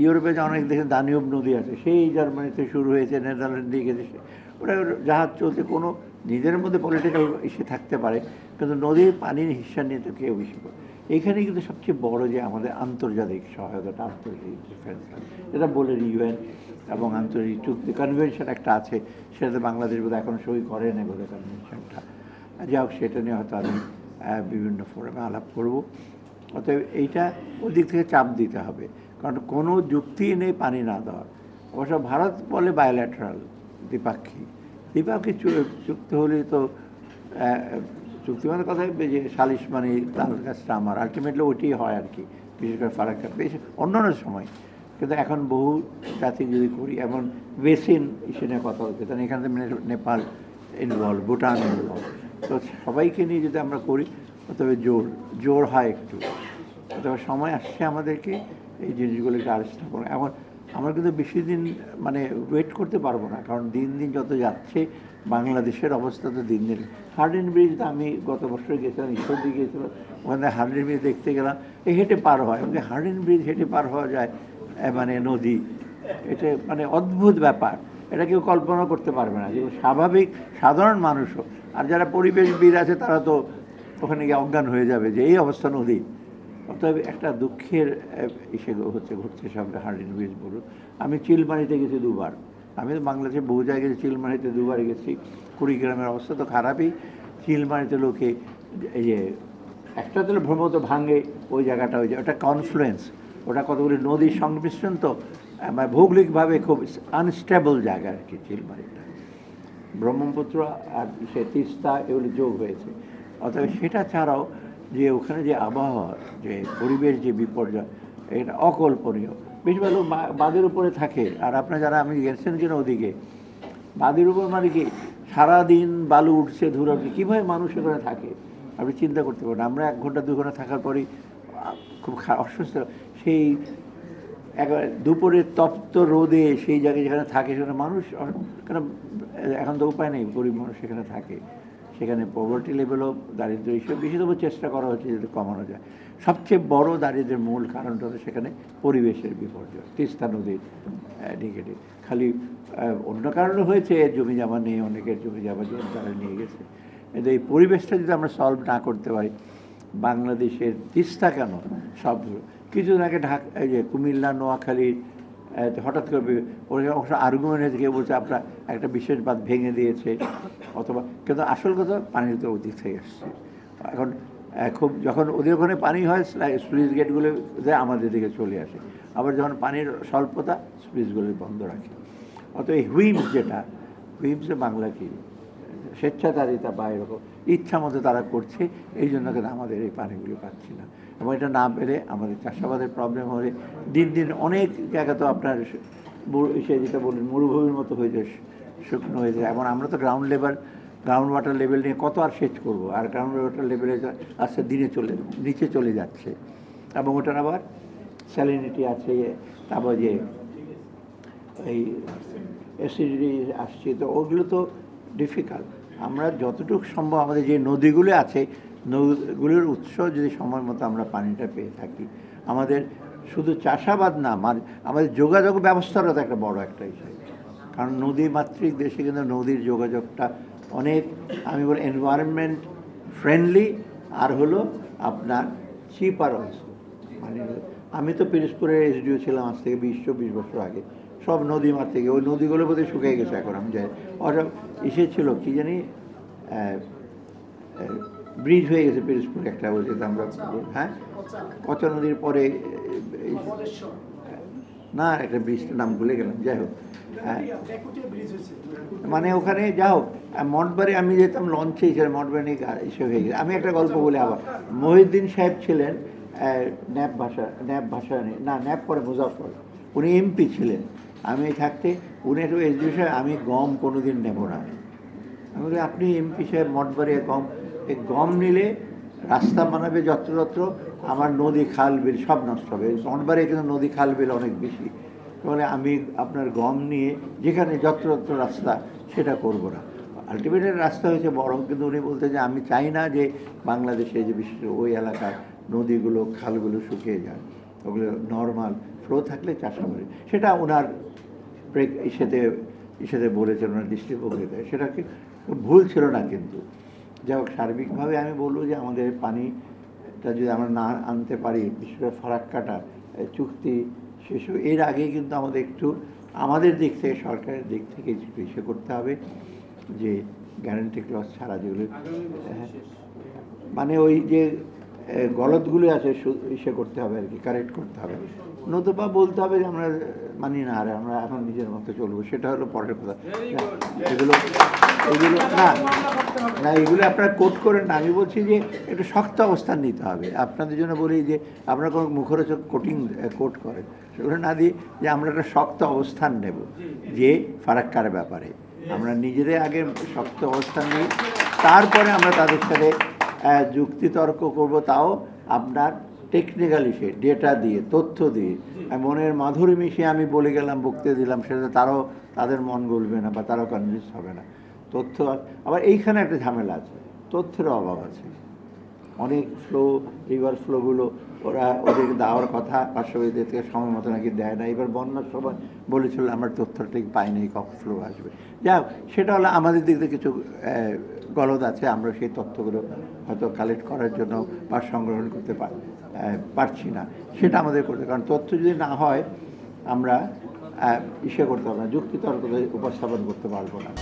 ইউরোপে যে অনেক দেশে দানিউব নদী আছে, সেই জার্মানিতে শুরু হয়েছে, নেদারল্যান্ড দিয়ে গেছে, ওটা জাহাজ চলছে, কোনো নিজের মধ্যে পলিটিক্যাল ইস্যু থাকতে পারে, কিন্তু নদীর পানির হিসাব নিয়ে তো কেউ বেশি করে। এইখানে কিন্তু সবচেয়ে বড় যে আমাদের আন্তর্জাতিক সহায়তাটা, আন্তর্জাতিক ডিফেন্স, যেটা বলেন ইউএন এবং আন্তর্জাতিক চুক্তি কনভেনশন একটা আছে, সেটাতে বাংলাদেশ বোধহয় এখন সই করে না বোধহয় কনভেনশনটা। যাই হোক, সেটা নিয়ে হয়তো আমি বিভিন্ন ফোরামে আলাপ করব। অতএব এইটা ওই দিক থেকে চাপ দিতে হবে, কারণ কোনো যুক্তি নেই পানি না দেওয়ার। অবশ্য ভারত বলে বায়োল্যাটারাল, দ্বিপাক্ষিক। দ্বিপাক্ষিক চুক্তি হলে তো চুক্তি মানে কথা যে সালিশ মানে তার কাজটা আমার, আলটিমেটলি ওইটাই হয় আর কি, বিশেষ করে ফারাক্কা বেশ অন্যান্য সময়। কিন্তু এখন বহু জাতি যদি করি, এমন বেসিন ইস্যু নিয়ে কথা হচ্ছে, কারণ এখানে নেপাল ইনভলভ, ভুটান ইনভলভ, তো সবাইকে নিয়ে যদি আমরা করি, তবে জোর হয় একটু। তবে সময় আসছে আমাদেরকে এই জিনিসগুলোকে আলোচনা করবো। এখন আমরা কিন্তু বেশি দিন মানে ওয়েট করতে পারবো না, কারণ দিন দিন যত যাচ্ছে বাংলাদেশের অবস্থা তো দিন দিন। হার্ডিন ব্রিজটা আমি গত বছর গেছিলাম, ঈশ্বরদী গিয়েছিলাম, ওখানে হার্ডিন ব্রিজ দেখতে গেলাম, হেঁটে পার হয়, হার্ডিন ব্রিজ হেঁটে পার হওয়া যায়, মানে নদী, এটা মানে অদ্ভুত ব্যাপার, এটা কেউ কল্পনা করতে পারবে না, যেগুলো স্বাভাবিক সাধারণ মানুষও। আর যারা পরিবেশবিদ আছে তারা তো ওখানে গিয়ে অজ্ঞান হয়ে যাবে যে এই অবস্থা নদী। অতএব একটা দুঃখের ইসে ঘটছে সব। হার্ডিন ব্রিজ বলুন, আমি চিলমারিতে গেছি দুবার, আমি তো বাংলাদেশে বহু জায়গায় চিলমারিতে দুবার গেছি। কুড়িগ্রামের অবস্থা তো খারাপই। চিলমারিতে লোকে এই যে একটা তো ভ্রমত ভাঙে, ওই জায়গাটা, ওটা কনফ্লুয়েন্স, ওটা কতগুলি নদীর সংমিশ্রণ, তো ভৌগোলিকভাবে খুব আনস্টেবল জায়গা আর কি চিলমারিটা। ব্রহ্মপুত্র আর সে তিস্তা এগুলো যোগ হয়েছে। অতএব সেটা ছাড়াও যে ওখানে যে আবহাওয়া, যে পরিবেশ, যে বিপর্যয়, এটা অকল্পনীয়। বেশিরভাগ লোক বাঁধের উপরে থাকে, আর আপনার যারা আমি গেছেন কিনা ওদিকে, বাঁধের উপর মানে কি সারাদিন বালু উঠছে, ধুলো উঠছে, কীভাবে মানুষ এখানে থাকে আপনি চিন্তা করতে পারেন। আমরা 1 ঘন্টা 2 ঘন্টা থাকার পরেই খুব অসুস্থ। সেই একবার দুপুরের তপ্ত রোদে সেই জায়গায় যেখানে থাকে, সেখানে মানুষ কেন, এখন তো উপায় নেই, গরিব মানুষ সেখানে থাকে, সেখানে পভার্টি লেভেলও, দারিদ্র হিসেবে বিশেষত চেষ্টা করা হচ্ছে যাতে কমানো যায়। সবচেয়ে বড় দারিদ্রের মূল কারণটা হচ্ছে সেখানে পরিবেশের বিপর্যয়, তিস্তা নদীর নেগেটিভ। খালি অন্য কারণে হয়েছে, জমি জমা নেই, অনেকের জমি জমা তারা নিয়ে গেছে, কিন্তু এই পরিবেশটা যদি আমরা সলভ না করতে পারি, বাংলাদেশের তিস্তা কেন, সব কিছুদিন আগে এই যে কুমিল্লা, নোয়াখালীর হঠাৎ করে অবশ্য আর্গুমেন্ট হয়েছে, কেউ বলছে আপনার একটা বিশেষ বাঁধ ভেঙে দিয়েছে, অথবা, কিন্তু আসল কথা পানির তো ওদিক থেকে আসছে। এখন খুব যখন ওদের ওখানে পানি হয়, স্লুইস গেটগুলো আমাদের দিকে চলে আসে, আবার যখন পানির স্বল্পতা, স্লুইসগুলো বন্ধ রাখে। অত এই হুইমস, যেটা হুইমসে বাংলা কি স্বেচ্ছাচারিতা বা এরকম ইচ্ছা মতো তারা করছে, এই জন্য কিন্তু আমাদের এই পানিগুলো পাচ্ছি না। এবং এটা না পেলে আমাদের চাষাবাদের প্রবলেম হলে দিন দিন অনেক জায়গা তো আপনার সে যেটা বললেন মরুভূমির মতো হয়ে যায়, শুকনো হয়ে যায়। এবং আমরা তো গ্রাউন্ড ওয়াটার লেভেল নিয়ে কত আর সেচ করবো, আর গ্রাউন্ড ওয়াটার লেভেলে আস্তে নিচে চলে যাচ্ছে, এবং ওটার আবার স্যালিনিটি আছে, তারপর যে এই অ্যাসিডিটি আসছে, তো ওগুলো তো ডিফিকাল্ট। আমরা যতটুকু সম্ভব আমাদের যে নদীগুলো আছে, নদীগুলোর উৎস যদি সময় মতো আমরা পানিটা পেয়ে থাকি, আমাদের শুধু চাষাবাদ না, আমাদের যোগাযোগ ব্যবস্থারও তো একটা বড় একটা বিষয়। কারণ নদীমাতৃক দেশে কিন্তু নদীর যোগাযোগটা অনেক, আমি বলি এনভায়রনমেন্ট ফ্রেন্ডলি, আর হলো আপনার চিপার অলসো। মানে আমি তো পিরোজপুরের এসডিও ছিলাম আজ থেকে 20-24 বছর আগে, সব নদী মাঠ থেকে, ওই নদীগুলো বোধহয় শুকিয়ে গেছে এখন। আমি যাই, ওসব ছিল কি জানি, ব্রিজ হয়ে গেছে পিরোজপুরে একটা, বলছে আমরা, হ্যাঁ, কচা নদীর পরে না, একটা ব্রিজটার নাম ভুলে গেলাম, যাই হোক, মানে ওখানে যা হোক, মঠবাড়ি আমি যেতাম লঞ্চে, মঠবাড়ি এসে হয়ে গেছে। আমি একটা গল্প বলি, আবার মহিউদ্দিন সাহেব ছিলেন ন্যাপ ভাষা না, ন্যাপ পরে মুজাফর, উনি এমপি ছিলেন। আমি থাকতে উনি একটু এসডি সাহেব, আমি গম কোনো দিন নেব না। আমি বলি আপনি এমপি সাহেব, মঠবাড়ি গম নিলে রাস্তা বানাবে যত্রতত্র, আমার নদী খাল বিল সব নষ্ট হবে। মঠবাড়ি কিন্তু নদী খাল বিল অনেক বেশি, বলে আমি আপনার গম নিয়ে যেখানে যত্রতত্র রাস্তা সেটা করব না। আলটিমেটের রাস্তা হয়েছে বড়, কিন্তু উনি বলতে যে আমি চাই না যে বাংলাদেশে যে বিশেষ ওই এলাকার নদীগুলো খালগুলো শুকিয়ে যায়। ওগুলো নর্মাল ফ্লো থাকলে চাষাবাদে, সেটা ওনার ইসেতে বলেছেন, ওনার দৃষ্টিভঙ্গিতে সেটা ভুল ছিল না। কিন্তু যাই হোক, সার্বিকভাবে আমি বলবো যে আমাদের পানিটা যদি আমরা না আনতে পারি, বিশেষ করে ফারাক্কাটা চুক্তি শেষ এর আগে কিন্তু আমাদের দিক থেকে, সরকারের দিক থেকে ইসে করতে হবে যে গ্যারান্টি ক্লজ ছাড়া যেগুলো, মানে ওই যে গলতগুলো আছে ইসে করতে হবে আর কি, কারেক্ট করতে হবে। নতুবা বলতে হবে যে আমরা মানি না, আর আমরা এখন নিজের মতো চলবো, সেটা হলো পরের কথা। এগুলো না এগুলো আপনারা কোট করেন না, আমি বলছি যে একটু শক্ত অবস্থান নিতে হবে। আপনাদের জন্য বলি যে আপনারা কোনো মুখরোচক কোট করেন, সেগুলো না দিয়ে যে আমরা একটা শক্ত অবস্থান নেব যে ফারাক্কার ব্যাপারে আমরা নিজেদের আগে শক্ত অবস্থান নিই, তারপরে আমরা তাদের সাথে যুক্তিতর্ক করব, তাও আপনার টেকনিক্যাল ইসে ডেটা দিয়ে, তথ্য দিয়ে। মনের মাধুরী মিশিয়ে আমি বলে গেলাম, বক্তৃতা দিলাম, সেটা তাদের মন গলবে না বা তারাও কনভিন্স হবে না। তথ্য আবার এইখানে একটা ঝামেলা আছে, তথ্যের অভাব আছে। অনেক রিভার ফ্লোগুলো ওদেরকে দেওয়ার কথা, পার্শ্ববর্তীদের থেকে সময় মতো নাকি দেয় না। এবার বন্যার সময় বলেছিল আমরা তথ্য ঠিক পাইনি কখন ফ্লো আসবে। যাই হোক, সেটা হলো আমাদের দিক থেকে কিছু গলদ আছে, আমরা সেই তথ্যগুলো হয়তো কালেক্ট করার জন্য বা সংগ্রহণ করতে পারছি না, সেটা আমাদের করতে। কারণ তথ্য যদি না হয় আমরা করতে পারবো না, যুক্তিতর্ক উপস্থাপন করতে পারবো না।